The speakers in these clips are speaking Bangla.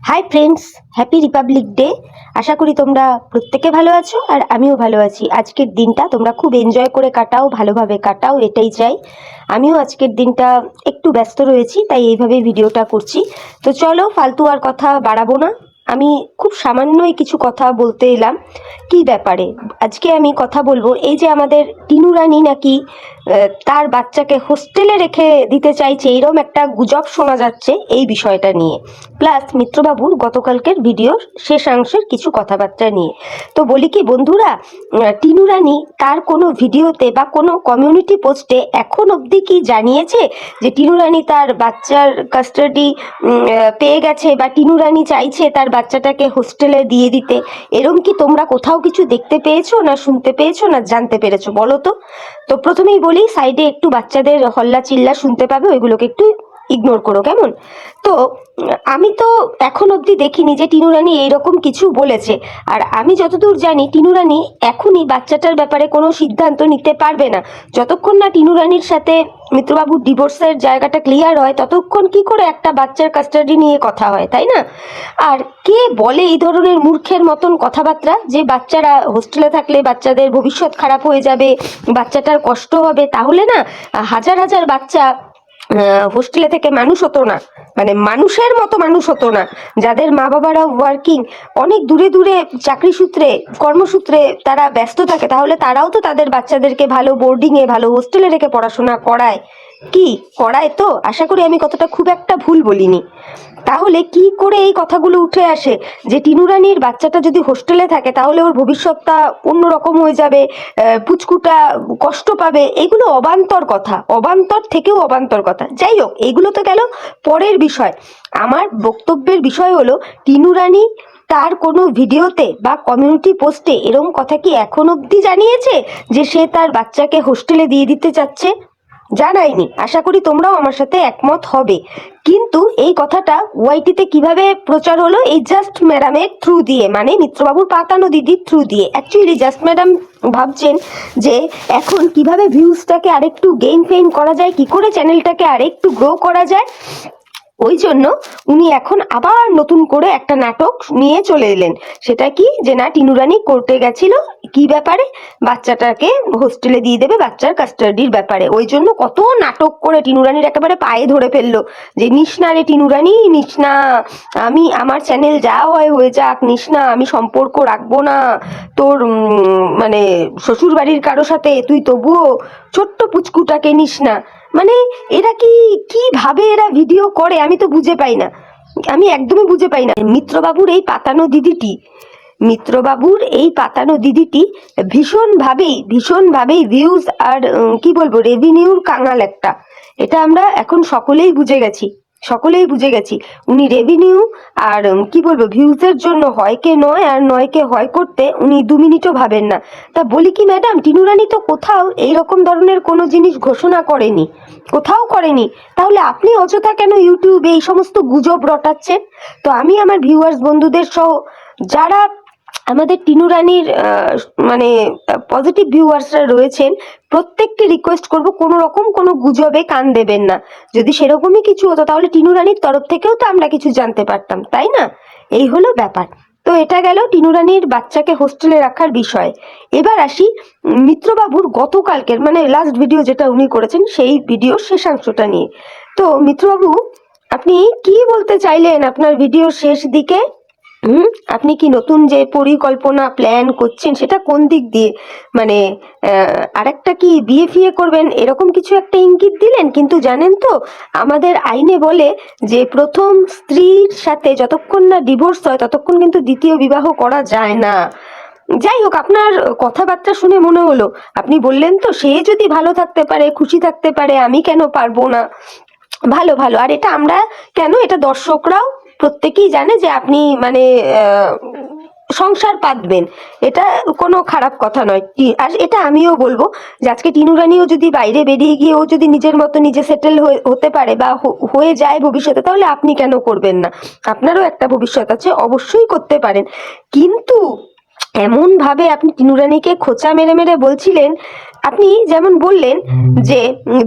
High friends, happy republic day. আশা করি তোমরা প্রত্যেকে ভালো আছো আর আমিও ভালো আছি। আজকের দিনটা তোমরা খুব এনজয় করে কাটাও, ভালোভাবে কাটাও, এটাই চাই। আমিও আজকের দিনটা একটু ব্যস্ত রয়েছি, তাই এইভাবেই ভিডিওটা করছি। তো চলো, ফালতু আর কথা বাড়াবো না। আমি খুব সামান্যই কিছু কথা বলতে এলাম। কি ব্যাপারে আজকে আমি কথা বলবো, এই যে আমাদের টিনু রানী নাকি তার বাচ্চাকে হোস্টেলে রেখে দিতে চাইছে, এরকম একটা গুজব শোনা যাচ্ছে এই বিষয়টা নিয়ে। প্লাস মিত্রবাবুর গতকালকের ভিডিওর শেষাংশের কিছু কথাবার্তা নিয়ে। তো বলি কি বন্ধুরা, টিনু রানী তার কোনো ভিডিওতে বা কোনো কমিউনিটি পোস্টে এখন অবধি কি জানিয়েছে যে টিনু রানী তার বাচ্চার কাস্টাডি পেয়ে গেছে বা টিনু রানী চাইছে তার বাচ্চাটাকে হোস্টেলে দিয়ে দিতে? এরম কি তোমরা কোথাও কিছু দেখতে পেয়েছো, না শুনতে পেয়েছো, না জানতে পেরেছো বলো তো? তো প্রথমেই বলি, সাইডে একটু বাচ্চাদের হল্লা চিল্লা শুনতে পাবে, ওইগুলোকে একটু ইগনোর করো, কেমন? তো আমি তো এখন অবধি দেখিনি যে টিনু রানী এইরকম কিছু বলেছে। আর আমি যতদূর জানি, টিনু রানী এখনই বাচ্চাটার ব্যাপারে কোনো সিদ্ধান্ত নিতে পারবে না। যতক্ষণ না টিনু রানীর সাথে মিত্রবাবুর ডিভোর্সের জায়গাটা ক্লিয়ার হয়, ততক্ষণ কি করে একটা বাচ্চার কাস্টাডি নিয়ে কথা হয়, তাই না? আর কে বলে এই ধরনের মূর্খের মতন কথাবার্তা, যে বাচ্চারা হোস্টেলে থাকলে বাচ্চাদের ভবিষ্যৎ খারাপ হয়ে যাবে, বাচ্চাটার কষ্ট হবে? তাহলে না হাজার হাজার বাচ্চা হোস্টেলে থেকে মানুষ হতো না, মানে মানুষের মতো মানুষ হতো না। যাদের মা বাবারা ওয়ার্কিং, অনেক দূরে দূরে চাকরি সূত্রে, কর্মসূত্রে তারা ব্যস্ত থাকে, তাহলে তারাও তো তাদের বাচ্চাদেরকে ভালো বোর্ডিংয়ে, ভালো হোস্টেলে রেখে পড়াশোনা করায়। কি করায়? তো আশা করি আমি কথাটা খুব একটা ভুল বলিনি। তাহলে কি করে এই কথাগুলো উঠে আসে যে টিনু রানীর বাচ্চাটা যদি হোস্টেলে থাকে তাহলে ওর ভবিষ্যৎটা অন্যরকম হয়ে যাবে, পুচকুটা কষ্ট পাবে? এগুলো অবান্তর কথা, অবান্তর থেকেও অবান্তর কথা। যাই হোক, এগুলো তো গেল পরের বিষয়। আমার বক্তব্যের বিষয় হলো, টিনু রানী তার কোনো ভিডিওতে বা কমিউনিটি পোস্টে এরকম কথা কি এখন অবধি জানিয়েছে যে সে তার বাচ্চাকে হোস্টেলে দিয়ে দিতে চাচ্ছে? জানাইনি। আশা করি তোমরাও আমার সাথে একমত হবে। কিন্তু এই কথাটা ওয়াইটিতে কিভাবে প্রচার হলো? এই জাস্ট ম্যাডামের থ্রু দিয়ে, মানে মিত্রবাবুর পাতানো দিদির থ্রু দিয়ে। অ্যাকচুয়ালি জাস্ট ম্যাডাম ভাবছেন যে এখন কিভাবে ভিউজটাকে আরেকটু গেইন ফেইন করা যায়, কি করে চ্যানেলটাকে আরেকটু গ্রো করা যায়। ওই জন্য উনি এখন আবার নতুন করে একটা নাটক নিয়ে চলে এলেন। সেটা কি, যে না টিনু রানী কোর্টে গেছিল কি ব্যাপারে, বাচ্চাটাকে হোস্টেলে দিয়ে দেবে, বাচ্চার কাস্টাডির ব্যাপারে। ওই জন্য কত নাটক করে টিনু রানীর একেবারে পায়ে ধরে ফেললো যে নিস না রে টিনু রানী, নিস না, আমি আমার চ্যানেল যা হয় হয়ে যাক, নিস না, আমি সম্পর্ক রাখবো না তোর মানে শ্বশুর বাড়ির কারো সাথে, তুই তবুও ছোট্ট পুচকুটাকে নিস না। মানে এরা কিভাবে এরা ভিডিও করে আমি তো বুঝে পাই না, আমি একদমই বুঝে পাই না। মিত্রবাবুর এই পাতানো দিদিটি ভীষণভাবেই ভিউজ আর কি বলবো, রেভিনিউর কাঙাল একটা। এটা আমরা এখন সকলেই বুঝে গেছি। উনি রেভিনিউ আর কি বলবো, ভিউজের জন্য হয়কে নয় আর নয়কে হয় করতে উনি 2 মিনিটও ভাবেন না। তা বলি কি ম্যাডাম, টিনু রানী তো কোথাও এইরকম ধরনের কোনো জিনিস ঘোষণা করেনি, কোথাও করেনি। তাহলে আপনি অযথা কেন ইউটিউবে এই সমস্ত গুজব রটাচ্ছেন? তো আমি আমার ভিউয়ার্স বন্ধুদের সহ, যারা আমাদের টিনু রানীর মানে পজিটিভ ভিউয়ার্সরা রয়েছেন, প্রত্যেককে রিকোয়েস্ট করব কোনো রকম কোনো গুজবে কান দেবেন না। যদি সেরকমই কিছু হতো তাহলে টিনু রানীর তরফ থেকেও তো আমরা কিছু জানতে পারতাম, তাই না? এই হলো ব্যাপার। তো এটা গেল টিনু রানীর বাচ্চাকে হোস্টেলে রাখার বিষয়। এবার আসি মিত্রবাবুর গতকালকের, মানে লাস্ট ভিডিও যেটা উনি করেছেন, সেই ভিডিওর শেষাংশটা নিয়ে। তো মিত্রবাবু, আপনি কি বলতে চাইলেন আপনার ভিডিওর শেষ দিকে? আপনি কি নতুন যে পরিকল্পনা প্ল্যান করছেন সেটা কোন দিক দিয়ে, মানে আরেকটা কি বিয়ে ফিয়ে করবেন এরকম কিছু একটা ইঙ্গিত দিলেন? কিন্তু জানেন তো, আমাদের আইনে বলে যে প্রথম স্ত্রীর সাথে যতক্ষণ না ডিভোর্স হয় ততক্ষণ কিন্তু দ্বিতীয় বিবাহ করা যায় না। যাই হোক, আপনার কথাবার্তা শুনে মনে হলো, আপনি বললেন তো সে যদি ভালো থাকতে পারে, খুশি থাকতে পারে, আমি কেন পারবো না। ভালো ভালো। আর এটা আমরা কেন, এটা দর্শকরাও প্রত্যেকেই জানে যে আপনি মানে সংসার পাতবেন, এটা কোনো খারাপ কথা নয়। আর এটা আমিও বলবো যে আজকে টিনু রানীও যদি বাইরে বেরিয়ে গিয়ে ও যদি নিজের মতো নিজে সেটেল হতে পারে বা হয়ে যায় ভবিষ্যতে, তাহলে আপনি কেন করবেন না? আপনারও একটা ভবিষ্যৎ আছে, অবশ্যই করতে পারেন। কিন্তু এমন ভাবে আপনি টিনু রানীকে খোঁচা মেরে মেরে বলছিলেন, আপনি যেমন বললেন যে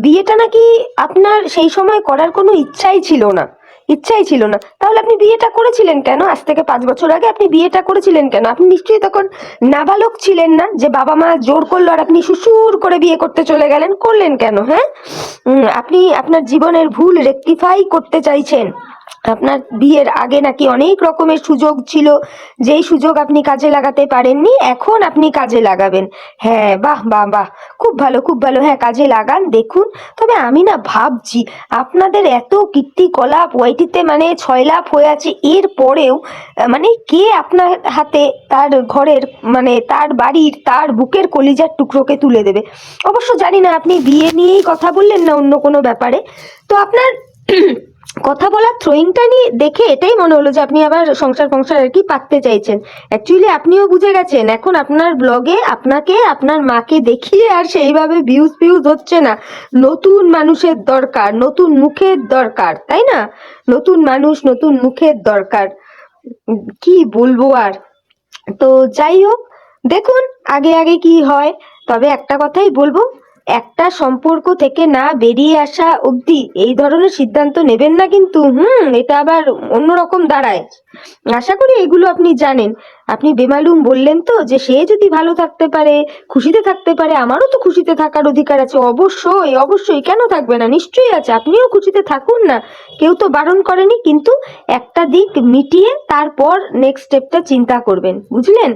বিয়েটা নাকি আপনার সেই সময় করার কোনো ইচ্ছাই ছিল না। ইচ্ছাই ছিল না, তাহলে আপনি বিয়েটা করেছিলেন কেন? আজ থেকে 5 বছর আগে আপনি বিয়েটা করেছিলেন কেন? আপনি নিশ্চয়ই তখন নাবালক ছিলেন না, যে বাবা মা জোর করলো আর আপনি সুসুর করে বিয়ে করতে চলে গেলেন। করলেন কেন? হ্যাঁ, আপনি আপনার জীবনের ভুল রেকটিফাই করতে চাইছেন। আপনার বিয়ের আগে নাকি অনেক রকমের সুযোগ ছিল, যেই সুযোগ আপনি কাজে লাগাতে পারেননি, এখন আপনি কাজে লাগাবেন। হ্যাঁ, বাহ বাহ বাহ, খুব ভালো খুব ভালো, হ্যাঁ কাজে লাগান। দেখুন, তবে আমি না ভাবছি আপনাদের এত কীর্তিকলাপ ওয়াইটিতে মানে 6 লাখ হয়ে আছে, এর পরেও মানে কে আপনার হাতে তার ঘরের মানে তার বাড়ির তার বুকের কলিজার টুকরোকে তুলে দেবে? অবশ্য জানি না আপনি বিয়ে নিয়েই কথা বললেন না অন্য কোনো ব্যাপারে। তো আপনার কথা বলার থ্রোয়িংটা নিয়ে দেখে এটাই মনে হলো যে আপনি আবার সংসার আর কি পাততে চাইছেন। অ্যাকচুয়ালি আপনিও বুঝে গেছেন এখন আপনার ব্লগে আপনাকে আপনার মাকে দেখিয়ে আর সেইভাবে ভিউজ হচ্ছে না। নতুন মানুষের দরকার, নতুন মুখের দরকার, তাই না? নতুন মানুষ, নতুন মুখের দরকার। কি বলবো আর। তো যাই হোক, দেখুন আগে আগে কি হয়। তবে একটা কথাই বলবো, একটা সম্পর্ক থেকে না বেরিয়ে আসা অবধি এই ধরনের সিদ্ধান্ত নেবেন না কিন্তু। এটা আবার অন্যরকম দাঁড়ায়। আশা করি এগুলো আপনি জানেন। আপনি বেমালুম বললেন তো যে সে যদি ভালো থাকতে পারে, খুশিতে থাকতে পারে, আমারও তো খুশিতে থাকার অধিকার আছে। অবশ্যই অবশ্যই, কেন থাকবে না? নিশ্চয়ই আছে, আপনিও খুশিতে থাকুন না, কেউ তো বারণ করেনি। কিন্তু একটা দিক মিটিয়ে তারপর নেক্সট স্টেপটা চিন্তা করবেন, বুঝলেন?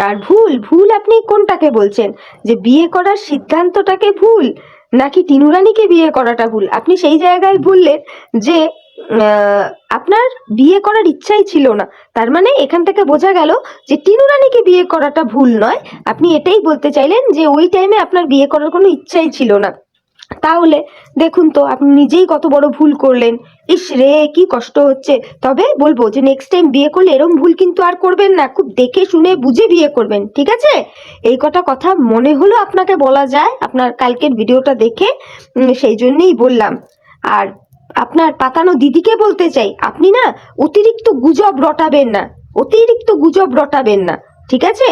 আর ভুল ভুল আপনি কোনটাকে বলছেন? যে বিয়ে করার সিদ্ধান্তটাকে ভুল, নাকি টিনু রানীকে বিয়ে করাটা ভুল? আপনি সেই জায়গায় বললেন যে আপনার বিয়ে করার ইচ্ছাই ছিল না। তার মানে এখান থেকে বোঝা গেল যে টিনু রানীকে বিয়ে করাটা ভুল নয়। আপনি এটাই বলতে চাইলেন যে ওই টাইমে আপনার বিয়ে করার কোনো ইচ্ছাই ছিল না। তাহলে দেখুন তো আপনি নিজেই কত বড় ভুল করলেন। ইস রে, কি কষ্ট হচ্ছে। তবে বলবো যে নেক্সট টাইম বিয়ে করলে এরম ভুল কিন্তু আর করবেন না, খুব দেখে শুনে বুঝে বিয়ে করবেন, ঠিক আছে? এই কটা কথা মনে হলো আপনাকে বলা যায় আপনার কালকের ভিডিওটা দেখে, সেই জন্যই বললাম। আর আপনার পাতানো দিদিকে বলতে চাই, আপনি না অতিরিক্ত গুজব রটাবেন না, অতিরিক্ত গুজব রটাবেন না, ঠিক আছে?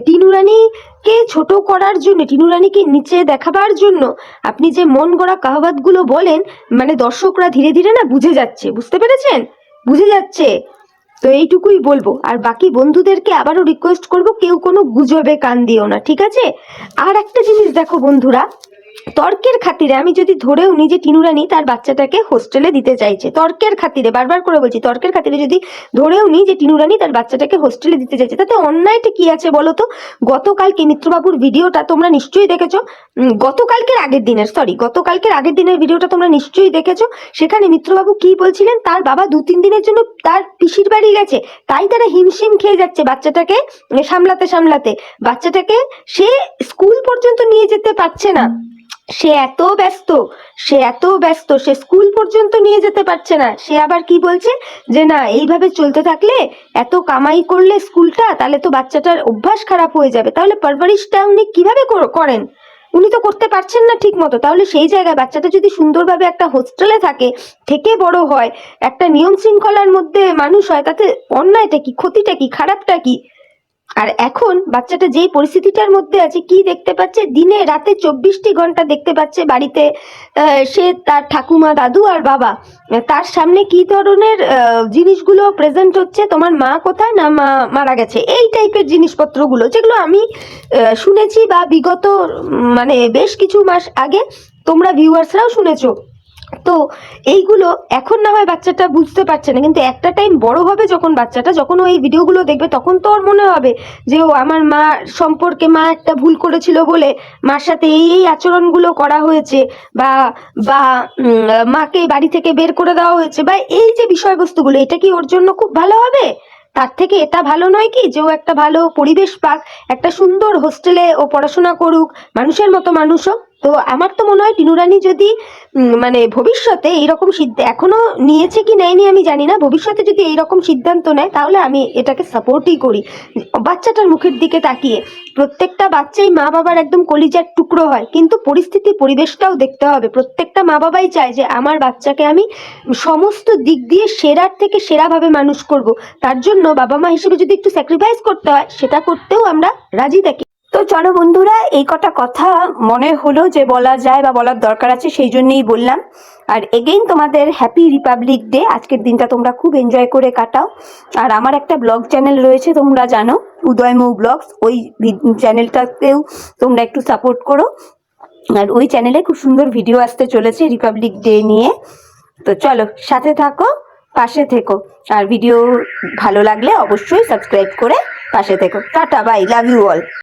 টিনু রানীকে ছোট করার জন্য, টিনু রানীকে নিচে দেখাবার জন্য আপনি যে মন গড়া কাহাবাতগুলো বলেন, মানে দর্শকরা ধীরে ধীরে না বুঝে যাচ্ছে, বুঝতে পেরেছেন? বুঝে যাচ্ছে। তো এইটুকুই বলবো। আর বাকি বন্ধুদেরকে আবারও রিকোয়েস্ট করব, কেউ কোনো গুজবে কান দিও না, ঠিক আছে? আর একটা জিনিস দেখো বন্ধুরা, তর্কের খাতিরে আমি যদি ধরেও নিই যে টিনু রানী তার বাচ্চাটাকে হোস্টেলে দিতে চাইছে, তর্কের খাতিরে, বারবার করে বলছি, তর্কের খাতিরে যদি ধরেও নিই যে টিনু রানী তার বাচ্চাটাকে হোস্টেলে দিতে চাইছে, তাতে অন্যায়টা কি আছে বলো তো? গতকালকে মিত্রবাবুর ভিডিওটা তোমরা নিশ্চয়ই দেখেছো, গতকালকের আগের দিনের ভিডিওটা তোমরা নিশ্চয়ই দেখেছো। সেখানে মিত্রবাবু কি বলছিলেন, তার বাবা 2-3 দিনের জন্য তার পিসির বাড়ি গেছে, তাই তারা হিমশিম খেয়ে যাচ্ছে বাচ্চাটাকে সামলাতে সামলাতে। বাচ্চাটাকে সে স্কুল পর্যন্ত নিয়ে যেতে পারছে না, সে এত ব্যস্ত, সে স্কুল পর্যন্ত নিয়ে যেতে পারছে না। সে আবার কি বলছে যে না, এইভাবে চলতে থাকলে, এত কামাই করলে স্কুলটা, তাহলে তো বাচ্চাটার অভ্যাস খারাপ হয়ে যাবে। তাহলে পারভারিশটা উনি কিভাবে করেন? উনি তো করতে পারছেন না ঠিক মতো। তাহলে সেই জায়গায় বাচ্চাটা যদি সুন্দরভাবে একটা হোস্টেলে থেকে বড় হয়, একটা নিয়ম শৃঙ্খলার মধ্যে মানুষ হয়, তাতে অন্যায়টা কি, ক্ষতিটা কি, খারাপটা কি? আর এখন বাচ্চাটা যেই পরিস্থিতিটার মধ্যে আছে, কি দেখতে পাচ্ছে, দিনে রাতে 24টি ঘন্টা দেখতে পাচ্ছে বাড়িতে সে তার ঠাকুমা, দাদু আর বাবা, তার সামনে কি ধরনের জিনিসগুলো প্রেজেন্ট হচ্ছে, তোমার মা কোথায়, না মা মারা গেছে, এই টাইপের জিনিসপত্রগুলো, যেগুলো আমি শুনেছি বা বিগত মানে বেশ কিছু মাস আগে তোমরা ভিউয়ার্সরাও শুনেছো। তো এইগুলো এখন না হয় বাচ্চাটা বুঝতে পারছে না, কিন্তু একটা টাইম বড় হবে যখন বাচ্চাটা, যখন ও এই ভিডিওগুলো দেখবে, তখন তো ওর মনে হবে যে ও আমার মা সম্পর্কে, মা একটা ভুল করেছিল বলে মার সাথে এই আচরণগুলো করা হয়েছে, বা বা মাকে বাড়ি থেকে বের করে দেওয়া হয়েছে, বা এই যে বিষয়বস্তুগুলো, এটা কি ওর জন্য খুব ভালো হবে? তার থেকে এটা ভালো নয় কি যে ও একটা ভালো পরিবেশ পাক, একটা সুন্দর হোস্টেলে ও পড়াশোনা করুক, মানুষের মতো মানুষ হোক। তো আমার তো মনে হয় টিনু রানী যদি মানে ভবিষ্যতে এইরকম এখনো নিয়েছে কি নেয়নি আমি জানি না, ভবিষ্যতে যদি এইরকম সিদ্ধান্ত নেয়, তাহলে আমি এটাকে সাপোর্টই করি। বাচ্চাটার মুখের দিকে তাকিয়ে, প্রত্যেকটা বাচ্চাই মা বাবার একদম কলিজার টুকরো হয়, কিন্তু পরিস্থিতি পরিবেশটাও দেখতে হবে। প্রত্যেকটা মা বাবাই চায় যে আমার বাচ্চাকে আমি সমস্ত দিক দিয়ে সেরার থেকে সেরাভাবে মানুষ করব। তার জন্য বাবা মা হিসেবে যদি একটু স্যাক্রিফাইস করতে হয়, সেটা করতেও আমরা রাজি থাকি। তো চলো বন্ধুরা, এই কটা কথা মনে হলো যে বলা যায় বা বলার দরকার আছে, সেই জন্যই বললাম। আর এগেইন তোমাদের হ্যাপি রিপাবলিক ডে। আজকের দিনটা তোমরা খুব এনজয় করে কাটাও। আর আমার একটা ব্লগ চ্যানেল রয়েছে, তোমরা জানো, উদয়মৌ ব্লগস। ওই চ্যানেলটাকেও তোমরা একটু সাপোর্ট করো। আর ওই চ্যানেলে খুব সুন্দর ভিডিও আসতে চলেছে রিপাবলিক ডে নিয়ে। তো চলো, সাথে থাকো, পাশে থেকো। আর ভিডিও ভালো লাগলে অবশ্যই সাবস্ক্রাইব করে পাশে থেকো। Tata, bye, love you all.